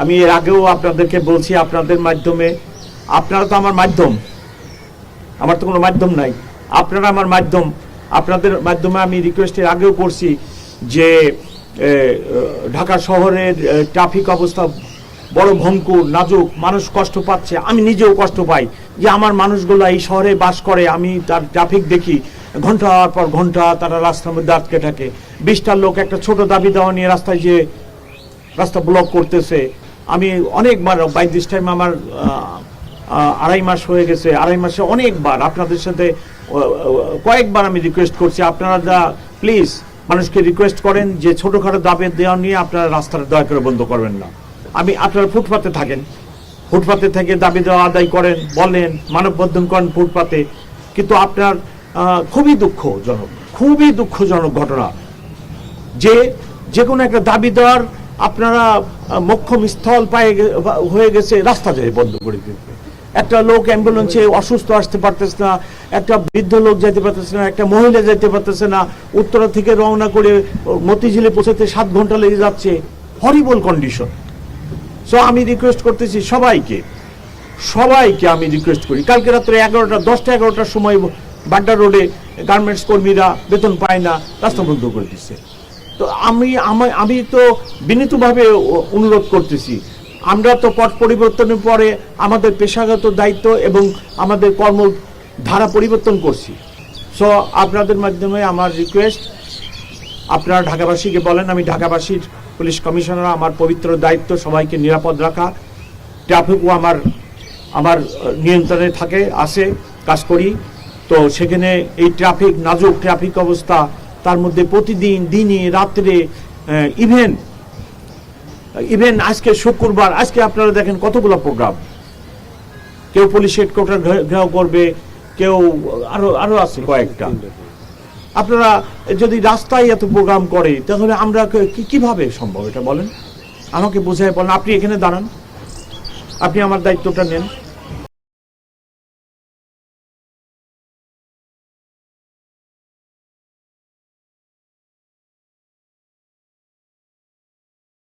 আমি এর আগেও আপনাদেরকে বলছি, আপনাদের মাধ্যমে, আপনারা তো আমার মাধ্যম, আমার তো কোনো মাধ্যম নাই, আপনারা আমার মাধ্যম, আপনাদের মাধ্যমে আমি রিকোয়েস্টের আগেও করছি যে ঢাকা শহরের ট্রাফিক অবস্থা বড় ভঙ্গুর, নাজুক, মানুষ কষ্ট পাচ্ছে, আমি নিজেও কষ্ট পাই যে আমার মানুষগুলো এই শহরে বাস করে, আমি তার ট্রাফিক দেখি ঘন্টার পর ঘন্টা তারা রাস্তার মধ্যে আটকে থাকে। 20টার লোক একটা ছোট দাবি দেওয়া নিয়ে রাস্তায় যে রাস্তা ব্লক করতেছে। আমি অনেকবার বাই দিস টাইম আমার 2.5 মাস হয়ে গেছে, 2.5 মাসে অনেকবার আপনাদের সাথে কয়েকবার আমি রিকোয়েস্ট করছি, আপনারা প্লিজ মানুষকে রিকোয়েস্ট করেন যে ছোটোখাটো দাবি দেওয়া নিয়ে আপনারা রাস্তাটা দয়া করে বন্ধ করবেন না। আপনারা ফুটপাতে থাকেন, ফুটপাতে থেকে দাবি দেওয়া আদায় করেন, বলেন, মানববন্ধন করেন ফুটপাতে, কিন্তু আপনার খুবই দুঃখজনক ঘটনা যে কোনো একটা দাবি দেওয়ার আপনারা মোক্ষম স্থল হয়ে গেছে রাস্তা যায় বন্ধ করে দিতে। একটা লোক অ্যাম্বুলেন্সে অসুস্থ আসতে পারতেছে না, একটা বৃদ্ধ লোক যেতে পারতেছে না, একটা মহিলা যেতে পারতেছে না, উত্তরা থেকে রওনা করে মতিঝিলে পৌঁছাতে 7 ঘন্টা লেগে যাচ্ছে। হরিবল কন্ডিশন। সো আমি রিকোয়েস্ট করতেছি সবাইকে আমি রিকোয়েস্ট করি, কালকে রাত্রে 10টা-11টার সময় বাড্ডা রোডে গার্মেন্টস কর্মীরা বেতন পায় না, রাস্তা বন্ধ করে দিচ্ছে। তো আমি তো বিনীতভাবে অনুরোধ করতেছি, আমরা তো পট পরিবর্তনের পরে আমাদের পেশাগত দায়িত্ব এবং আমাদের কর্মধারা পরিবর্তন করছি। সো আপনাদের মাধ্যমে আমার রিকোয়েস্ট, আপনারা ঢাকাবাসীকে বলেন, আমি ঢাকাবাসীর পুলিশ কমিশনার, আমার পবিত্র দায়িত্ব সবাইকে নিরাপদ রাখা। ট্রাফিকও আমার নিয়ন্ত্রণে থাকে, আসে, কাজ করি। তো সেখানে এই নাজুক ট্রাফিক অবস্থা, তার মধ্যে প্রতিদিন দিনে রাত্রে, ইভেন আজকে শুক্রবার, আজকে আপনারা দেখেন কতগুলো প্রোগ্রাম, কেউ পুলিশ হেডকোয়ার্টার ঘেরাও করবে, কেউ আরো আছে কয়েকটা। আপনারা যদি রাস্তায় এত প্রোগ্রাম করে তাহলে আমরা কিভাবে সম্ভব এটা বলেন, আমাকে বোঝায় বলেন। আপনি এখানে দাঁড়ান, আপনি আমার দায়িত্বটা নেন।